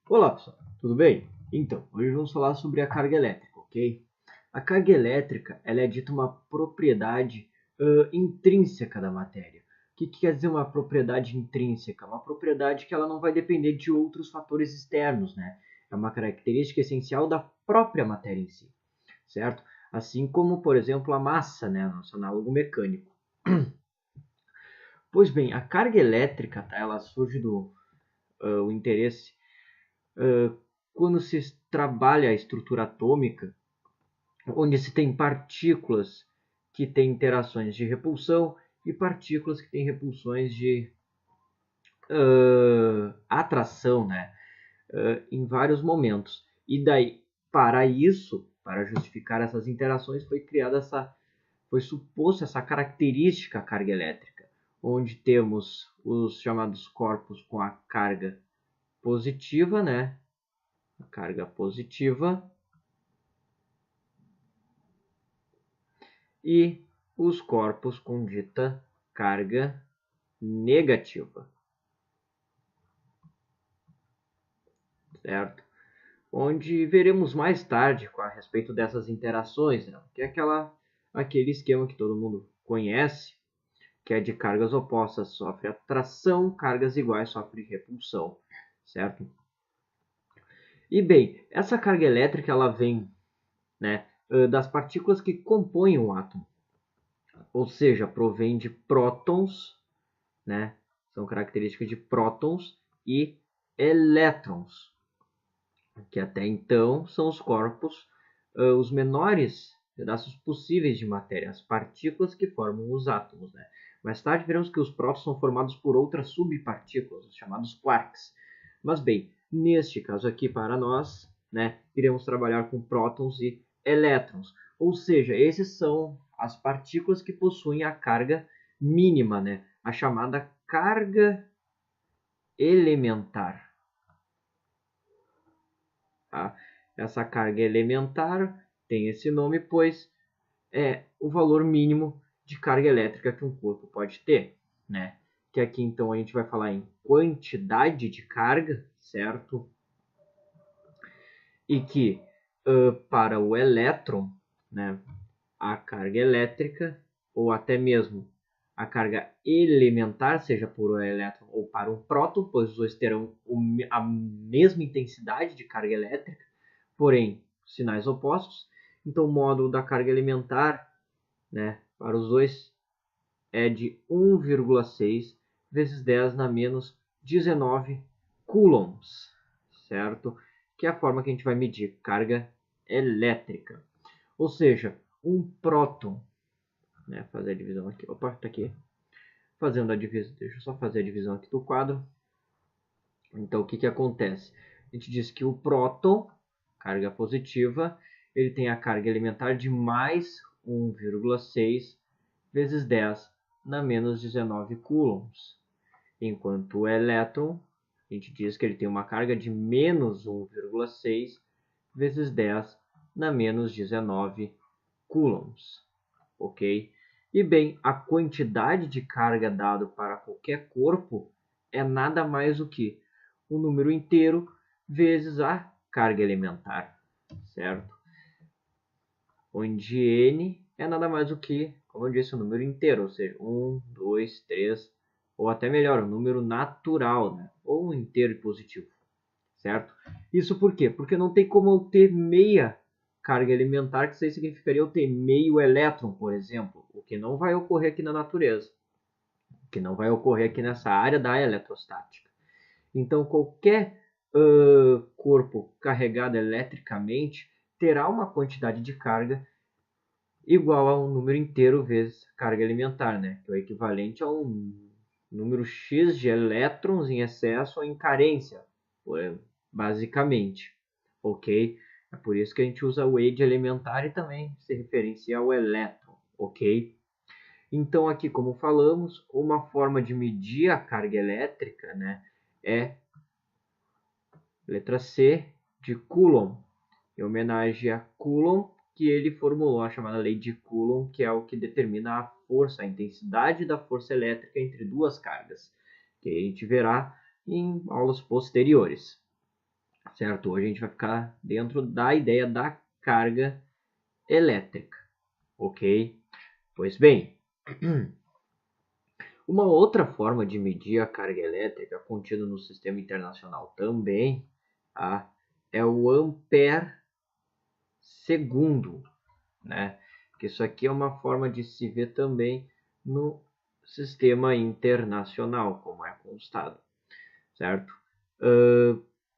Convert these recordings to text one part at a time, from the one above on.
Olá pessoal, tudo bem? Então, hoje vamos falar sobre a carga elétrica, ok? A carga elétrica ela é dita uma propriedade intrínseca da matéria. O que quer dizer uma propriedade intrínseca? Uma propriedade que ela não vai depender de outros fatores externos, né? É uma característica essencial da própria matéria em si, certo? Assim como, por exemplo, a massa, né? Nosso análogo mecânico. Pois bem, a carga elétrica, tá? Ela surge do o interesse quando se trabalha a estrutura atômica, onde se tem partículas que têm interações de repulsão e partículas que têm repulsões de atração, né? Em vários momentos. E daí, para isso, para justificar essas interações, foi suposto essa característica carga elétrica, onde temos os chamados corpos com a carga positiva, né? A carga positiva e os corpos com dita carga negativa, certo? Onde veremos mais tarde a respeito dessas interações, né? Que é aquele esquema que todo mundo conhece, que é de cargas opostas sofre atração, cargas iguais sofre repulsão, certo? E bem, essa carga elétrica ela vem, né, das partículas que compõem o átomo, ou seja, provém de prótons, né? São características de prótons e elétrons, que até então são os corpos, os menores pedaços possíveis de matéria, as partículas que formam os átomos, né? Mais tarde veremos que os prótons são formados por outras subpartículas, os chamados quarks. Mas bem, neste caso aqui para nós, né, iremos trabalhar com prótons e elétrons, ou seja, esses são as partículas que possuem a carga mínima, né, a chamada carga elementar. Tá? Essa carga elementar tem esse nome, pois é o valor mínimo de carga elétrica que um corpo pode ter, né? Que aqui então a gente vai falar em quantidade de carga, certo? E que para o elétron, né, a carga elétrica ou até mesmo a carga elementar, seja por um elétron ou para um próton, pois os dois terão a mesma intensidade de carga elétrica, porém sinais opostos. Então o módulo da carga elementar, né, para os dois é de 1,6 vezes 10 na menos 19 coulombs, certo? Que é a forma que a gente vai medir carga elétrica. Ou seja, um próton, né, fazer a divisão aqui, opa, tá aqui, fazendo a divisão, deixa eu só fazer a divisão aqui do quadro. Então, o que acontece? A gente diz que o próton, carga positiva, ele tem a carga elementar de mais 1,6 vezes 10 na menos 19 coulombs. Enquanto o elétron, a gente diz que ele tem uma carga de menos 1,6 vezes 10 na menos 19 coulombs. Ok? E bem, a quantidade de carga dado para qualquer corpo é nada mais do que o número inteiro vezes a carga elementar, certo? Onde n é nada mais do que, como eu disse, o número inteiro, ou seja, 1, 2, 3, ou até melhor, o número natural, né? Ou um inteiro positivo, certo? Isso por quê? Porque não tem como eu ter meia carga elementar, que isso aí significaria eu ter meio elétron, por exemplo, o que não vai ocorrer aqui na natureza, o que não vai ocorrer aqui nessa área da eletrostática. Então, qualquer corpo carregado eletricamente terá uma quantidade de carga igual a um número inteiro vezes carga elementar, né? Que é o equivalente a um número x de elétrons em excesso ou em carência, basicamente, ok? É por isso que a gente usa o E de elementar e também se referencia ao elétron, ok? Então aqui, como falamos, uma forma de medir a carga elétrica, né, é letra C de Coulomb, em homenagem a Coulomb, que ele formulou a chamada lei de Coulomb, que é o que determina a força, a intensidade da força elétrica entre duas cargas, que a gente verá em aulas posteriores. certo? Hoje a gente vai ficar dentro da ideia da carga elétrica, ok? Pois bem, uma outra forma de medir a carga elétrica contida no sistema internacional também, tá? É o ampere segundo, né? Que isso aqui é uma forma de se ver também no sistema internacional, como é constado, certo?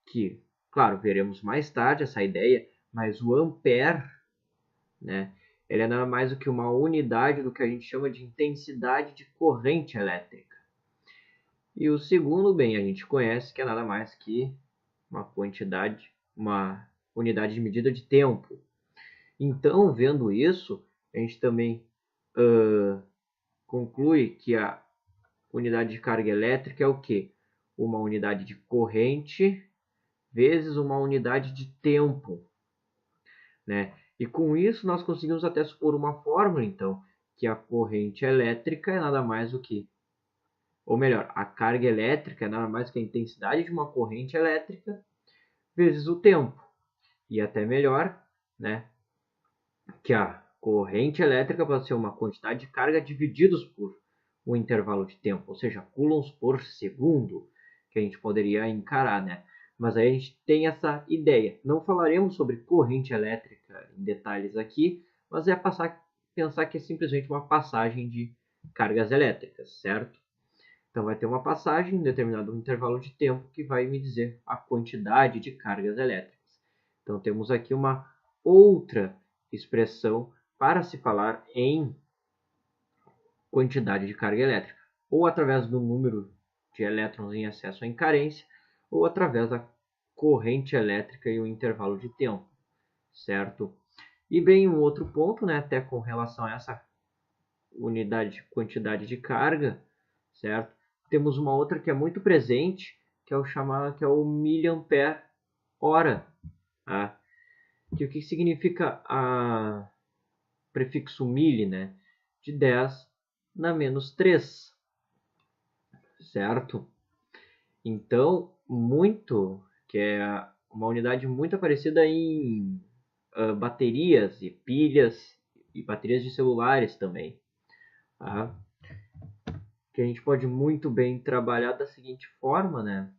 Que, claro, veremos mais tarde essa ideia, mas o ampere, né? Ele é nada mais do que uma unidade do que a gente chama de intensidade de corrente elétrica. E o segundo, bem, a gente conhece que é nada mais que uma unidade de medida de tempo. Então, vendo isso, a gente também conclui que a unidade de carga elétrica é o quê? Uma unidade de corrente vezes uma unidade de tempo, né? E com isso nós conseguimos até supor uma fórmula, então, que a corrente elétrica é nada mais do que, ou melhor, a carga elétrica é nada mais que a intensidade de uma corrente elétrica vezes o tempo. E até melhor, né, que a corrente elétrica pode ser uma quantidade de carga divididos por um intervalo de tempo, ou seja, coulombs por segundo, que a gente poderia encarar, né? Mas aí a gente tem essa ideia. Não falaremos sobre corrente elétrica em detalhes aqui, mas é pensar que é simplesmente uma passagem de cargas elétricas, certo? Então vai ter uma passagem em determinado intervalo de tempo que vai me dizer a quantidade de cargas elétricas. Então temos aqui uma outra expressão para se falar em quantidade de carga elétrica, ou através do número de elétrons em excesso ou em carência, ou através da corrente elétrica e o intervalo de tempo, certo? E bem, um outro ponto, né, até com relação a essa quantidade de carga, certo? Temos uma outra que é muito presente, que é o miliampere hora, tá? Que o que significa o prefixo mili, né? De 10 na menos 3, certo? Então, que é uma unidade muito parecida em baterias e pilhas e baterias de celulares também, tá? Que a gente pode muito bem trabalhar da seguinte forma, né?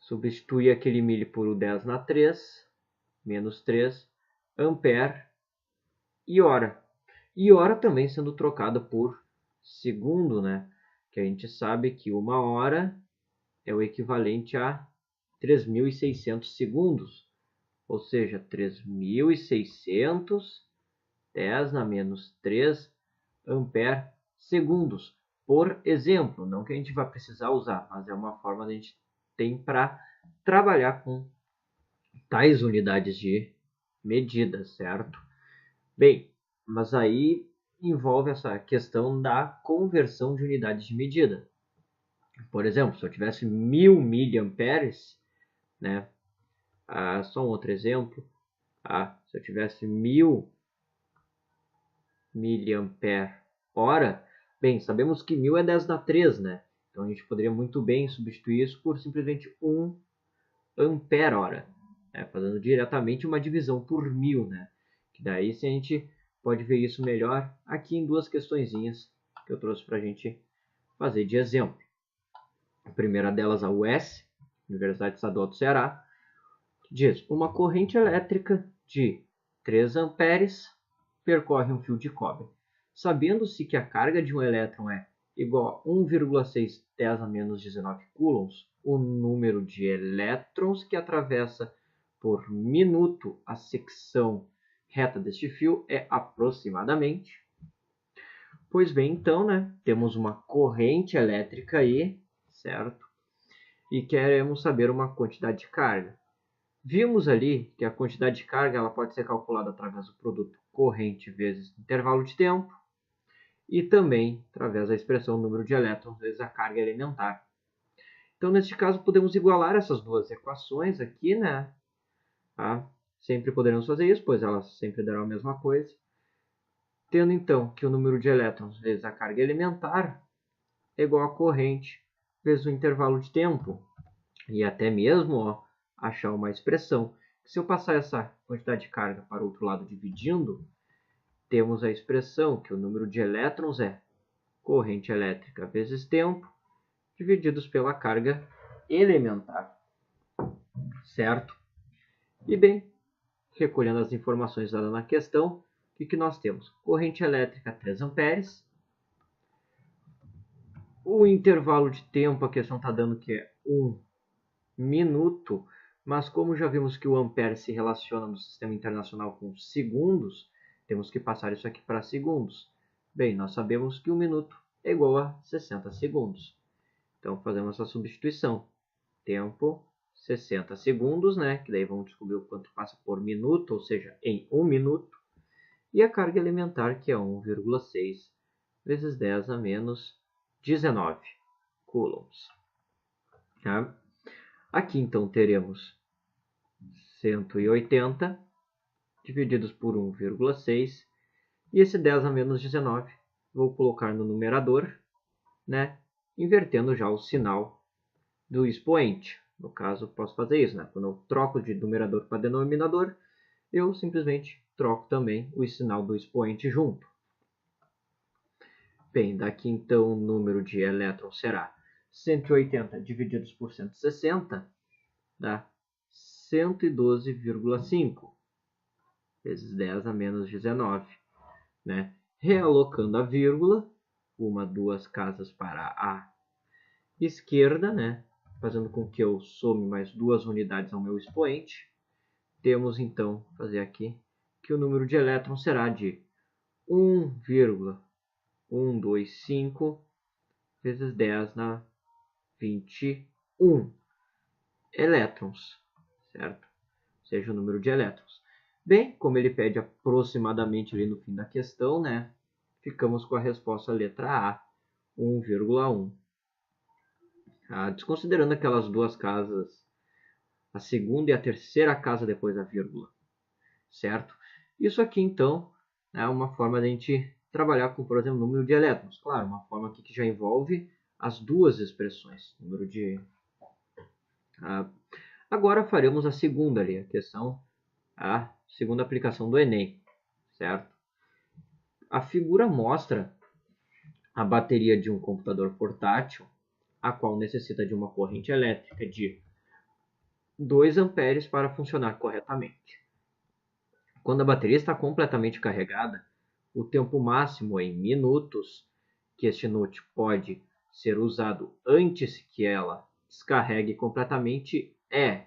Substituir aquele mili por o 10 na 3, menos 3, ampere e hora. E hora também sendo trocada por segundo, né? Que a gente sabe que uma hora é o equivalente a 3.600 segundos. Ou seja, 3.600, 10 na menos 3, ampere segundos. Por exemplo, não que a gente vai precisar usar, mas é uma forma que a gente tem para trabalhar com tais unidades de medida, certo? Bem, mas aí envolve essa questão da conversão de unidades de medida. Por exemplo, se eu tivesse 1000 miliamperes, né? Só um outro exemplo. Se eu tivesse 1000 miliampere hora, bem, sabemos que 1000 é 10 na 3, né? Então a gente poderia muito bem substituir isso por simplesmente 1 ampere hora, né? Fazendo diretamente uma divisão por 1000, né? Que daí se a gente pode ver isso melhor aqui em duas questõezinhas que eu trouxe para a gente fazer de exemplo. A primeira delas, a UES, Universidade Estadual do Ceará, diz: uma corrente elétrica de 3 amperes percorre um fio de cobre. Sabendo-se que a carga de um elétron é igual a 1,6 10 a menos 19 coulombs, o número de elétrons que atravessa por minuto a secção reta deste fio é aproximadamente. Pois bem, então, né, temos uma corrente elétrica aí, certo? E queremos saber uma quantidade de carga. Vimos ali que a quantidade de carga ela pode ser calculada através do produto corrente vezes intervalo de tempo e também através da expressão número de elétrons vezes a carga elementar. Então, neste caso, podemos igualar essas duas equações aqui, né? Sempre poderemos fazer isso, pois elas sempre darão a mesma coisa. Tendo, então, que o número de elétrons vezes a carga elementar é igual a corrente vezes o intervalo de tempo. E até mesmo achar uma expressão. Se eu passar essa quantidade de carga para o outro lado dividindo, temos a expressão que o número de elétrons é corrente elétrica vezes tempo, divididos pela carga elementar. Certo? E bem, recolhendo as informações dadas na questão, o que nós temos? Corrente elétrica 3 amperes. O intervalo de tempo, a questão está dando que é 1 minuto, mas como já vimos que o ampere se relaciona no sistema internacional com segundos, temos que passar isso aqui para segundos. Bem, nós sabemos que 1 minuto é igual a 60 segundos. Então, fazemos essa substituição. Tempo, 60 segundos, né? Que daí vamos descobrir o quanto passa por minuto, ou seja, em 1 minuto. E a carga elementar, que é 1,6 vezes 10 a menos 19 coulombs. Tá? Aqui, então, teremos 180 divididos por 1,6. E esse 10 a menos 19 vou colocar no numerador, né? Invertendo já o sinal do expoente. No caso, posso fazer isso, né? Quando eu troco de numerador para denominador, eu simplesmente troco também o sinal do expoente junto. Bem, daqui então o número de elétrons será 180 divididos por 160, dá 112,5 vezes 10 a menos 19. Né? Realocando a vírgula, uma, duas casas para a esquerda, né? Fazendo com que eu some mais 2 unidades ao meu expoente. Temos então, fazer aqui, que o número de elétrons será de 1,125 vezes 10 na 21 elétrons, certo? Ou seja, o número de elétrons. Bem, como ele pede aproximadamente ali no fim da questão, né? Ficamos com a resposta letra A, 1,1. Desconsiderando aquelas duas casas, a segunda e a terceira casa depois da vírgula, certo? Isso aqui, então, é uma forma de a gente trabalhar com, por exemplo, o número de elétrons. Claro, uma forma aqui que já envolve as duas expressões. Número de... Agora faremos a segunda ali, a questão, a segunda aplicação do Enem, certo? A figura mostra a bateria de um computador portátil, a qual necessita de uma corrente elétrica de 2 amperes para funcionar corretamente. Quando a bateria está completamente carregada, o tempo máximo em minutos que este note pode ser usado antes que ela descarregue completamente é.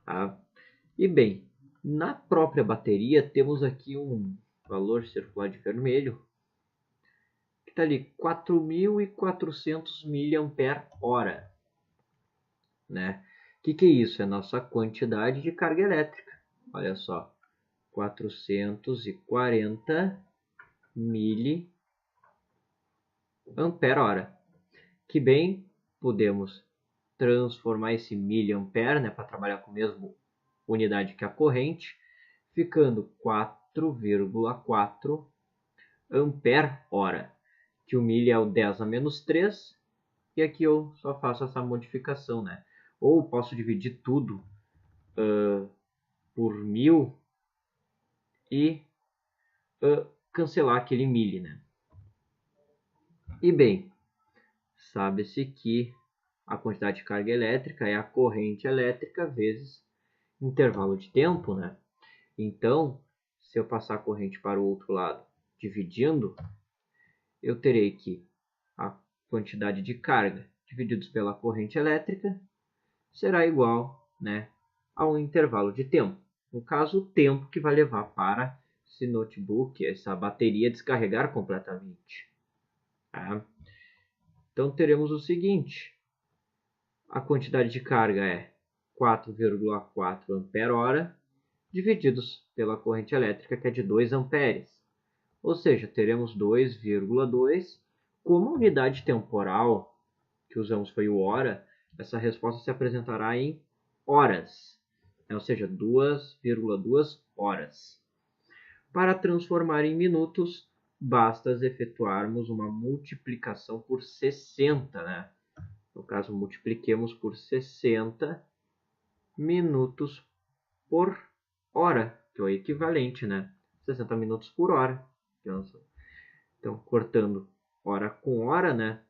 Tá? E bem, na própria bateria temos aqui um valor circular de vermelho, que está ali 4.400 mAh. Né? O que é isso? É a nossa quantidade de carga elétrica. Olha só, 440 mAh. Que bem, podemos transformar esse miliampere, né, para trabalhar com a mesma unidade que a corrente, ficando 4,4 ampere-hora, que o milli é o 10 a menos 3, e aqui eu só faço essa modificação, né? Ou posso dividir tudo por 1000 e cancelar aquele milli, né? E bem, sabe-se que a quantidade de carga elétrica é a corrente elétrica vezes intervalo de tempo, né? Então, se eu passar a corrente para o outro lado dividindo, eu terei que a quantidade de carga divididos pela corrente elétrica será igual, né, ao intervalo de tempo. No caso, o tempo que vai levar para esse notebook, essa bateria descarregar completamente. Tá? Então, teremos o seguinte. A quantidade de carga é 4,4 ampere-hora divididos pela corrente elétrica, que é de 2 amperes. Ou seja, teremos 2,2. Como a unidade temporal que usamos foi o hora, essa resposta se apresentará em horas, né? Ou seja, 2,2 horas. Para transformar em minutos, basta efetuarmos uma multiplicação por 60, né? No caso, multipliquemos por 60 minutos por hora, que é o equivalente, né? 60 minutos por hora. Então, cortando hora com hora, né?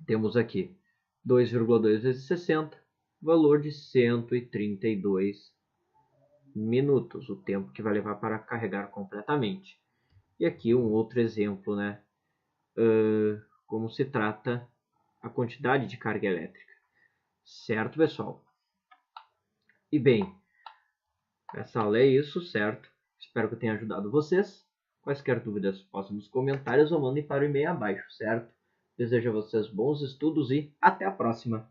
Temos aqui 2,2 vezes 60, valor de 132 minutos, o tempo que vai levar para carregar completamente. E aqui um outro exemplo, né? Como se trata a quantidade de carga elétrica. Certo, pessoal? E bem, essa aula é isso, certo? Espero que eu tenha ajudado vocês. Quaisquer dúvidas, possam nos comentários ou mandem para o e-mail abaixo, certo? Desejo a vocês bons estudos e até a próxima!